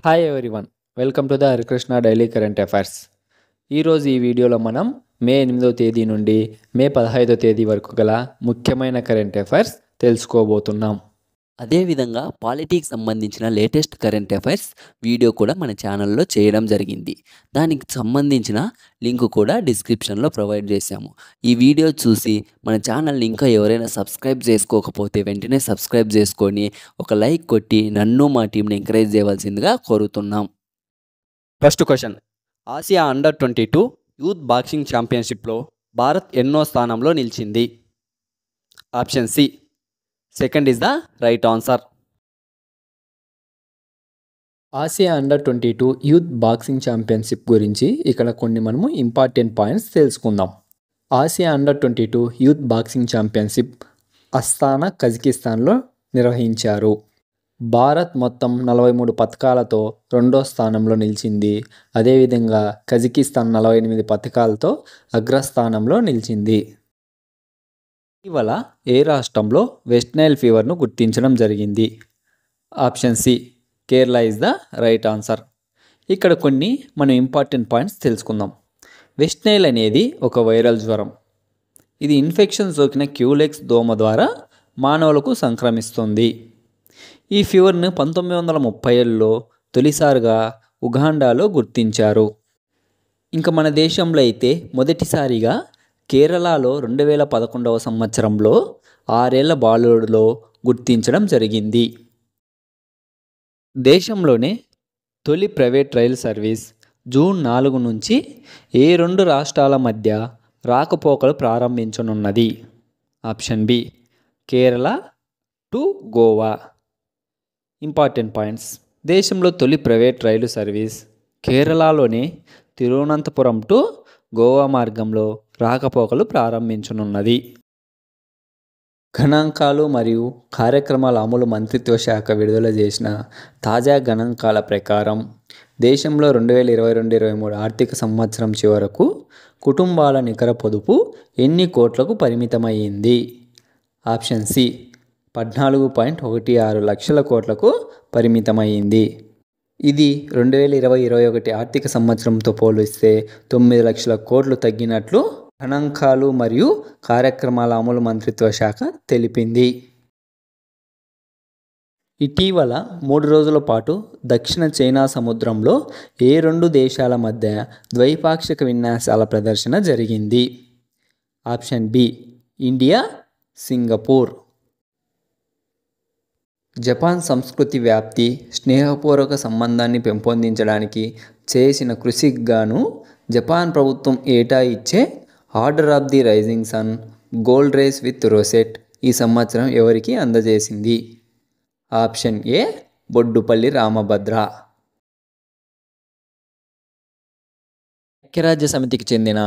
Hi everyone, welcome to the Harikrishna daily current affairs. ఈరోజు ఈ వీడియోలో మనం మే 8వ తేదీ నుండి మే 15వ తేదీ వరకు గల ముఖ్యమైన కరెంట్ అఫైర్స్ తెలుసుకోబోతున్నాం. అదేవిధంగా పాలిటిక్స్ సంబంధించిన లేటెస్ట్ కరెంట్ అఫైర్స్ వీడియో కూడా మన ఛానల్లో చేయడం జరిగింది. దానికి సంబంధించిన లింక్ కూడా డిస్క్రిప్షన్లో ప్రొవైడ్ చేశాము. ఈ వీడియో చూసి మన ఛానల్ని ఇంకా ఎవరైనా సబ్స్క్రైబ్ చేసుకోకపోతే వెంటనే సబ్స్క్రైబ్ చేసుకొని ఒక లైక్ కొట్టి నన్ను మా టీంని ఎంకరేజ్ చేయవలసిందిగా కోరుతున్నాం. First question, Asia under twenty two youth boxing ఛాంపియన్షిప్లో భారత్ ఎన్నో స్థానంలో నిలిచింది? Option C, second is the right answer. Asia under twenty two youth boxing championship గురించి ఇక్కడ కొన్ని మనము ఇంపార్టెంట్ పాయింట్స్ తెలుసుకుందాం. Asia under twenty two youth boxing championship Astana, కజకిస్తాన్లో నిర్వహించారు. భారత్ మొత్తం 43 పథకాలతో రెండో స్థానంలో నిలిచింది. అదేవిధంగా కజకిస్తాన్ 48 పథకాలతో అగ్రస్థానంలో నిలిచింది. ఇటీవల ఏ రాష్ట్రంలో వెస్ట్ నైల్ ఫీవర్ను గుర్తించడం జరిగింది? Option C, Kerala is the right answer. ఇక్కడ కొన్ని మనం ఇంపార్టెంట్ పాయింట్స్ తెలుసుకుందాం. వెస్ట్ నైల్ అనేది ఒక వైరల్ జ్వరం. ఇది ఇన్ఫెక్షన్ సోకిన క్యూలెక్స్ దోమ ద్వారా మానవులకు సంక్రమిస్తుంది. ఈ ఫీవర్ను 1930లో తొలిసారిగా ఉగాండాలో గుర్తించారు. ఇంకా మన దేశంలో అయితే మొదటిసారిగా కేరళలో 2011వ సంవత్సరంలో 6 ఏళ్ల బాలుడిలో గుర్తించడం జరిగింది. దేశంలోనే తొలి ప్రైవేట్ రైలు సర్వీస్ జూన్ 4 నుంచి ఏ 2 రాష్ట్రాల మధ్య రాకపోకలు ప్రారంభించనున్నది? Option B, Kerala to Goa. Important points: దేశంలో తొలి ప్రైవేట్ రైలు సర్వీస్ కేరళలోనే తిరువనంతపురం టు గోవా మార్గంలో రాకపోకలు ప్రారంభించనున్నది. గణాంకాలు మరియు కార్యక్రమాల అమలు మంత్రిత్వ శాఖ విడుదల చేసిన తాజా గణాంకాల ప్రకారం దేశంలో 2022-23 ఆర్థిక సంవత్సరం చివరకు కుటుంబాల నికర పొదుపు ఎన్ని కోట్లకు పరిమితమైంది? ఆప్షన్ సి, 14.16 లక్షల కోట్లకు పరిమితమైంది. ఇది 2020-21 ఆర్థిక సంవత్సరంతో పోలిస్తే 9 లక్షల కోట్లు తగ్గినట్లు గణాంకాలు మరియు కార్యక్రమాల అమలు మంత్రిత్వ శాఖ తెలిపింది. ఇటీవల 3 రోజుల పాటు దక్షిణ చైనా సముద్రంలో ఏ 2 దేశాల మధ్య ద్వైపాక్షిక విన్యాసాల ప్రదర్శన జరిగింది? Option B, India Singapore. Japan సంస్కృతి వ్యాప్తి, స్నేహపూర్వక సంబంధాన్ని పెంపొందించడానికి చేసిన కృషికి గాను జపాన్ ప్రభుత్వం ఏటా ఇచ్చే order of the rising sun gold rays with rosette ఈ సంవత్సరం ఎవరికి అందజేసింది? Option A, Boddupalli Ramabhadra. ఐక్యరాజ్య సమితికి చెందిన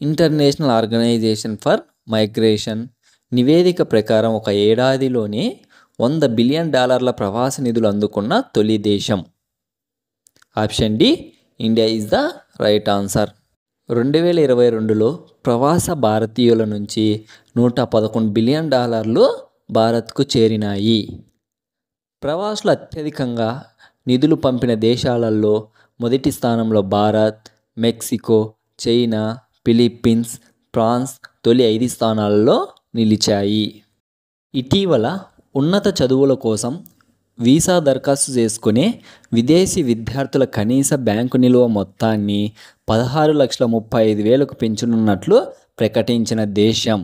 ఇంటర్నేషనల్ ఆర్గనైజేషన్ ఫర్ మైగ్రేషన్ నివేదిక ప్రకారం ఒక ఏడాదిలోనే $100 బిలియన్ ప్రవాస నిధులు అందుకున్న తొలి దేశం? Option D, India is the right answer. 2022లో ప్రవాస భారతీయుల నుంచి $111 బిలియన్ భారత్కు చేరినాయి. ప్రవాసులు అత్యధికంగా నిధులు పంపిన దేశాలలో మొదటి స్థానంలో Bharat, Mexico, China, Philippines, France తొలి 5 స్థానాలలో నిలిచాయి. ఇటీవల ఉన్నత చదువుల కోసం వీసా దరఖాస్తు చేసుకునే విదేశీ విద్యార్థుల కనీస బ్యాంకు నిల్వ మొత్తాన్ని 16,35,000కు పెంచనున్నట్లు ప్రకటించిన దేశం?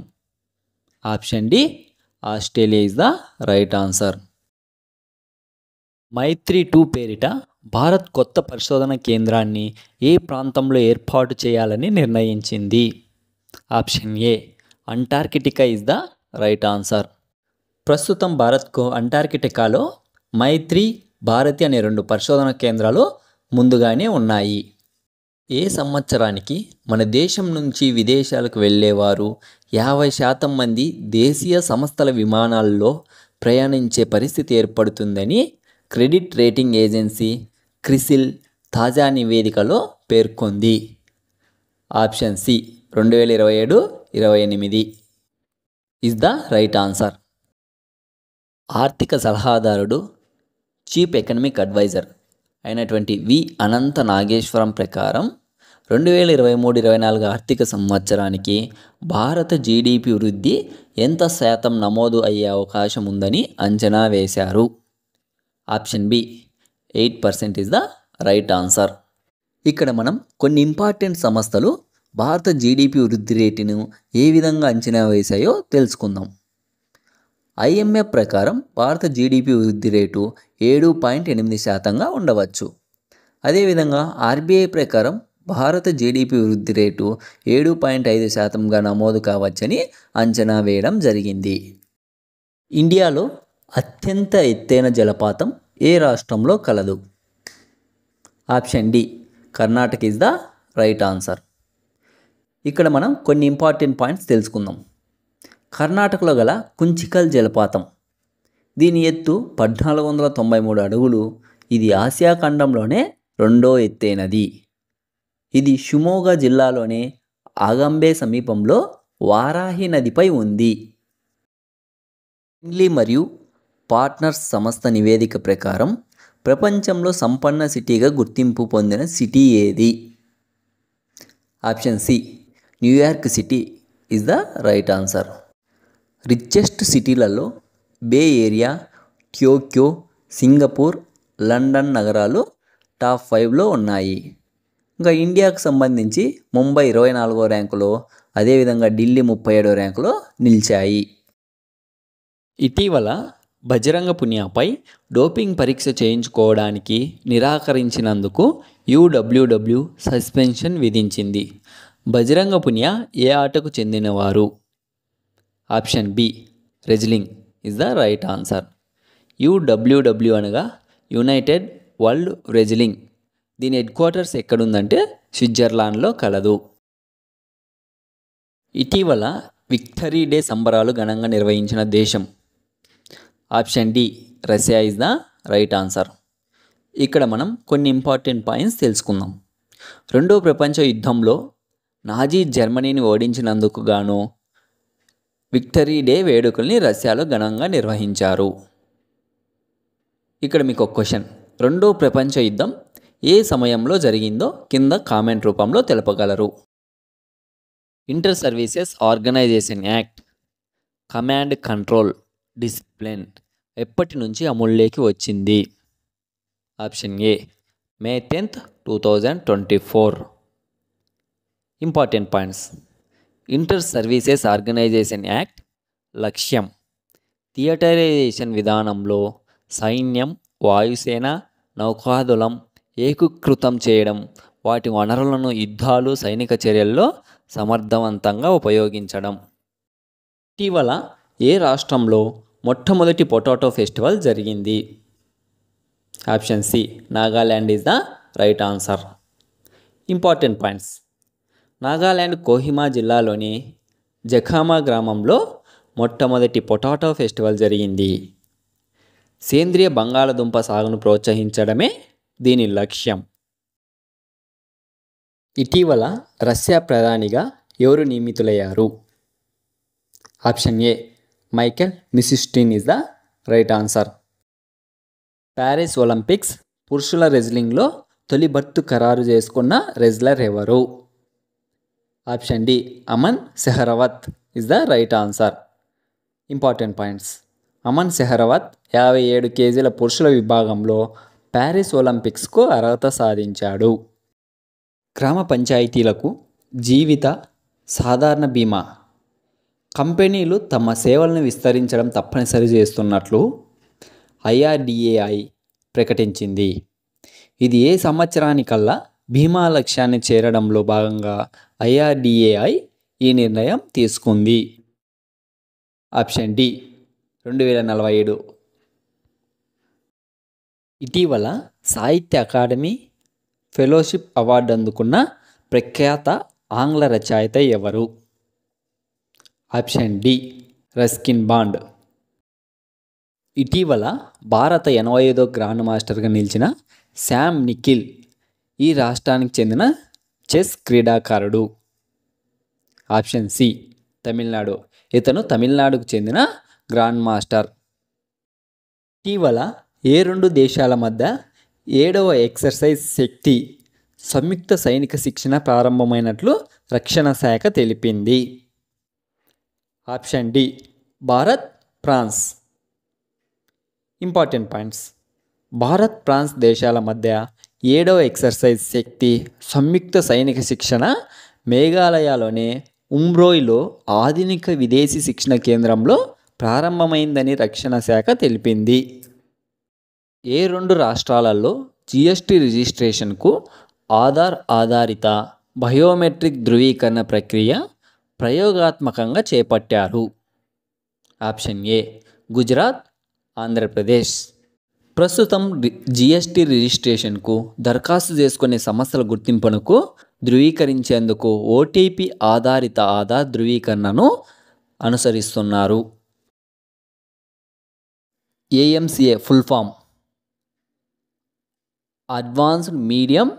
Option D, Australia is the right answer. Maitri two పేరిట భారత్ కొత్త పరిశోధన కేంద్రాన్ని ఏ ప్రాంతంలో ఏర్పాటు చేయాలని నిర్ణయించింది? Option A, Antarctica is the right answer. ప్రస్తుతం భారత్కు అంటార్కిటికాలో మైత్రి, భారతి అనే 2 పరిశోధన కేంద్రాలు ముందుగానే ఉన్నాయి. ఏ సంవత్సరానికి మన దేశం నుంచి విదేశాలకు వెళ్ళేవారు 50% మంది దేశీయ సంస్థల విమానాల్లో ప్రయాణించే పరిస్థితి ఏర్పడుతుందని క్రెడిట్ రేటింగ్ ఏజెన్సీ క్రిసిల్ తాజా నివేదికలో పేర్కొంది? Option C, 2027-28 is the right answer. ఆర్థిక సలహాదారుడు, చీఫ్ ఎకనమిక్ అడ్వైజర్ అయినటువంటి వి అనంత నాగేశ్వరం ప్రకారం 2023-24 ఆర్థిక సంవత్సరానికి భారత జీడిపి వృద్ధి ఎంత శాతం నమోదు అయ్యే అవకాశం ఉందని అంచనా వేశారు? Option B 8% is the right answer. ఇక్కడ మనం కొన్ని ఇంపార్టెంట్ సంస్థలు భారత జీడిపి వృద్ధి రేటును ఏ విధంగా అంచనా వేశాయో తెలుసుకుందాం. IMF ప్రకారం భారత జీడిపి వృద్ధి రేటు 7.8% ఉండవచ్చు. అదేవిధంగా RBI ప్రకారం భారత జీడిపి వృద్ధి రేటు 7.5%గా నమోదు కావచ్చని అంచనా వేయడం జరిగింది. ఇండియాలో అత్యంత ఎత్తైన జలపాతం ఏ రాష్ట్రంలో కలదు? Option D Karnataka is the right answer. ఇక్కడ మనం కొన్ని ఇంపార్టెంట్ పాయింట్స్ తెలుసుకుందాం. కర్ణాటకలో గల కుంచికల్ జలపాతం, దీని ఎత్తు 1493 అడుగులు. ఇది ఆసియా ఖండంలోనే రెండో ఎత్తైనది. ఇది షిమోగా జిల్లాలోని ఆగంబే సమీపంలో వారాహి నదిపై ఉంది. ఫిన్లీ మరియు పార్ట్నర్స్ సంస్థ నివేదిక ప్రకారం ప్రపంచంలో సంపన్న సిటీగా గుర్తింపు పొందిన సిటీ ఏది? Option C New York city is the right answer. Richest సిటీలలో బే ఏరియా, టోక్యో, సింగపూర్, లండన్ నగరాలు టాప్ 5లో ఉన్నాయి. ఇంకా ఇండియాకు సంబంధించి ముంబై 24వ ర్యాంకులో, అదేవిధంగా ఢిల్లీ 37వ ర్యాంకులో నిలిచాయి. ఇటీవల బజరంగ పునియాపై డోపింగ్ పరీక్ష చేయించుకోవడానికి నిరాకరించినందుకు UWW సస్పెన్షన్ విధించింది. బజరంగ పునియా ఏ ఆటకు చెందినవారు? Option B wrestling is the right answer. UWW అనగా యునైటెడ్ వరల్డ్ రెజ్లింగ్. దీని హెడ్ క్వార్టర్స్ ఎక్కడుందంటే స్విట్జర్లాండ్లో కలదు. ఇటీవల విక్టరీ డే సంబరాలు ఘనంగా నిర్వహించిన దేశం? Option D Russia is the right answer. ఇక్కడ మనం కొన్ని ఇంపార్టెంట్ పాయింట్స్ తెలుసుకుందాం. రెండో ప్రపంచ యుద్ధంలో నాజీ జర్మనీని ఓడించినందుకు గాను విక్టరీ డే వేడుకల్ని రష్యాలో ఘనంగా నిర్వహించారు. ఇక్కడ మీకు ఒక క్వశ్చన్. రెండో ప్రపంచ యుద్ధం ఏ సమయంలో జరిగిందో కింద కామెంట్ రూపంలో తెలపగలరు. Inter services organisation act, command control, discipline ఎప్పటి నుంచి అమల్లోకి వచ్చింది? Option A May 10th, 2024. Important points. Inter services organisation act లక్ష్యం థియేటరైజేషన్ విధానంలో సైన్యం, వాయుసేన, నౌకాదళం ఏకీకృతం చేయడం, వాటి వనరులను యుద్ధాలు, సైనిక చర్యల్లో సమర్థవంతంగా ఉపయోగించడం. ఇటీవల ఏ రాష్ట్రంలో మొట్టమొదటి పొటాటో ఫెస్టివల్ జరిగింది? Option C Nagaland is the right answer. Important points. Nagaland Kohima జిల్లాలోని జఖామా గ్రామంలో మొట్టమొదటి పొటాటో ఫెస్టివల్ జరిగింది. సేంద్రియ బంగాళదుంప సాగును ప్రోత్సహించడమే దీని లక్ష్యం. ఇటీవల రష్యా ప్రధానిగా ఎవరు నియమితులయ్యారు? Option A Mikhail Mishustin is the right answer. Paris Olympics పురుషుల రెజ్లింగ్లో తొలి బర్తు ఖరారు చేసుకున్న రెజ్లర్ ఎవరు? Option D Aman Sehrawat is the right answer. Important points. Aman Sehrawat 57 కేజీల పురుషుల విభాగంలో ప్యారిస్ ఒలింపిక్స్కు అర్హత సాధించాడు. గ్రామ పంచాయతీలకు జీవిత సాధారణ బీమా కంపెనీలు తమ సేవలను విస్తరించడం తప్పనిసరి చేస్తున్నట్లు IRDAI ప్రకటించింది. ఇది ఏ సంవత్సరానికల్లా బీమా లక్ష్యాన్ని చేరడంలో భాగంగా IRDAI ఈ నిర్ణయం తీసుకుంది. Option D 2047. ఇటీవల సాహిత్య అకాడమీ ఫెలోషిప్ అవార్డు అందుకున్న ప్రఖ్యాత ఆంగ్ల రచయిత ఎవరు? Option D Ruskin Bond. ఇటీవల భారత 85వ గ్రాండ్ మాస్టర్గా నిలిచిన శామ్ నిఖిల్ ఈ రాష్ట్రానికి చెందిన చెస్ క్రీడాకారుడు. Option C Tamil Nadu. ఇతను తమిళనాడుకు చెందిన గ్రాండ్ మాస్టర్. ఇటీవల ఏ రెండు దేశాల మధ్య 7వ ఎక్సర్సైజ్ శక్తి సంయుక్త సైనిక శిక్షణ ప్రారంభమైనట్లు రక్షణ శాఖ తెలిపింది. Option D Bharat France. Important points. Bharat France దేశాల మధ్య 7వ ఎక్సర్సైజ్ శక్తి సంయుక్త సైనిక శిక్షణ మేఘాలయలోని ఉమ్రోయ్లో ఆధునిక విదేశీ శిక్షణ కేంద్రంలో ప్రారంభమైందని రక్షణ శాఖ తెలిపింది. ఏ 2 రాష్ట్రాలలో జిఎస్టీ రిజిస్ట్రేషన్కు ఆధార్ ఆధారిత బయోమెట్రిక్ ధృవీకరణ ప్రక్రియ ప్రయోగాత్మకంగా చేపట్టారు? Option A Gujarat, Andhra Pradesh. ప్రస్తుతం జిఎస్టీ రిజిస్ట్రేషన్కు దరఖాస్తు చేసుకునే సంస్థల గుర్తింపునకు ధృవీకరించేందుకు ఓటీపీ ఆధారిత ఆధార్ ధృవీకరణను అనుసరిస్తున్నారు. AMCA full form advanced medium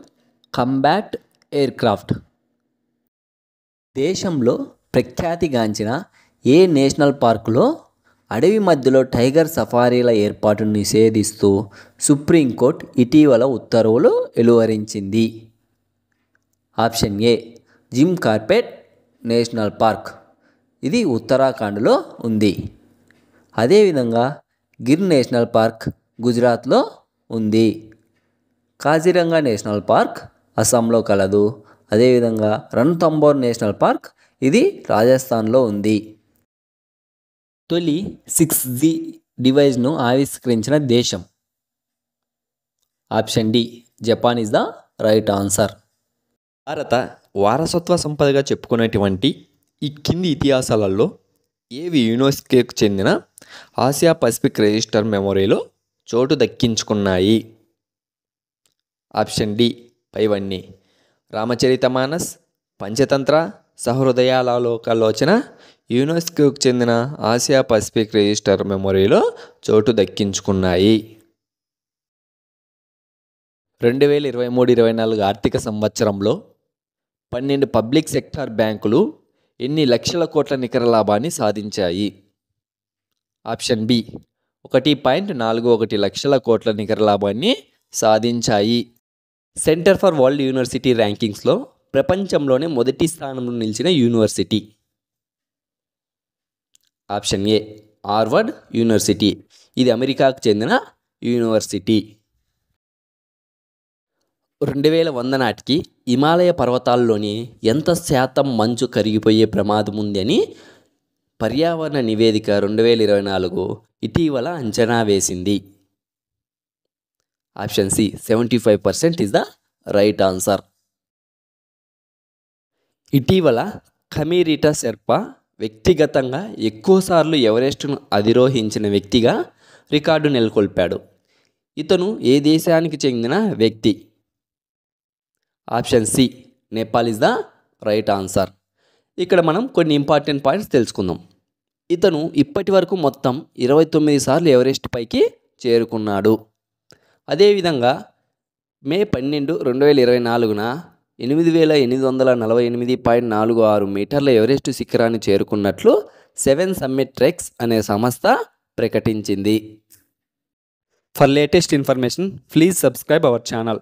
combat aircraft. దేశంలో ప్రఖ్యాతిగాంచిన ఏ నేషనల్ పార్కులో అడవి మధ్యలో టైగర్ సఫారీల ఏర్పాటును నిషేధిస్తూ సుప్రీంకోర్టు ఇటీవల ఉత్తర్వులు వెలువరించింది? Option A Jim Corbett national park. ఇది ఉత్తరాఖండ్లో ఉంది. అదేవిధంగా గిర్ నేషనల్ పార్క్ గుజరాత్లో ఉంది. కాజిరంగా నేషనల్ పార్క్ అస్సాంలో కలదు. అదేవిధంగా రణథంబోర్ నేషనల్ పార్క్ ఇది రాజస్థాన్లో ఉంది. తొలి 6G డివైస్ను ఆవిష్కరించిన దేశం? Option D Japan is the right answer. భారత వారసత్వ సంపదగా చెప్పుకునేటువంటి ఈ కింది ఇతిహాసాలలో ఏవి యునెస్కోకు చెందిన ఆసియా పసిఫిక్ రిజిస్టర్ మెమొరీలో చోటు దక్కించుకున్నాయి? ఆప్షన్ డి పైవన్నీ. రామచరితమానస్, పంచతంత్ర, సహృదయాలోకలోచన యునెస్కోకు చెందిన ఆసియా పసిఫిక్ రిజిస్టర్ మెమొరీలో చోటు దక్కించుకున్నాయి. 2023-24 ఆర్థిక సంవత్సరంలో 12 పబ్లిక్ సెక్టార్ బ్యాంకులు ఎన్ని లక్షల కోట్ల నికర లాభాన్ని సాధించాయి? ఆప్షన్ బి 1.41 లక్షల కోట్ల నికర లాభాన్ని సాధించాయి. సెంటర్ ఫర్ వరల్డ్ యూనివర్సిటీ ర్యాంకింగ్స్లో ప్రపంచంలోనే మొదటి స్థానంలో నిలిచిన university? Option A Harvard university. ఇది అమెరికాకు చెందిన యూనివర్సిటీ. 2100 నాటికి హిమాలయ పర్వతాల్లోని ఎంత శాతం మంచు కరిగిపోయే ప్రమాదం ఉంది అని పర్యావరణ నివేదిక 2024 ఇటీవల అంచనా వేసింది? Option C 75% is the right answer. ఇటీవల ఖమీరిటా షెర్పా వ్యక్తిగతంగా ఎక్కువసార్లు ఎవరెస్ట్ను అధిరోహించిన వ్యక్తిగా రికార్డు నెలకొల్పాడు. ఇతను ఏ దేశానికి చెందిన వ్యక్తి? Option C Nepal is the right answer. ఇక్కడ మనం కొన్ని ఇంపార్టెంట్ పాయింట్స్ తెలుసుకుందాం. ఇతను ఇప్పటి వరకు మొత్తం 29 సార్లు ఎవరెస్ట్ పైకి చేరుకున్నాడు. అదేవిధంగా మే 12, 2024న 8848.46 మీటర్ల ఎవరెస్ట్ శిఖరాన్ని చేరుకున్నట్లు 7 సమ్మిట్ ట్రెక్స్ అనే సంస్థ ప్రకటించింది. For latest information please subscribe our channel.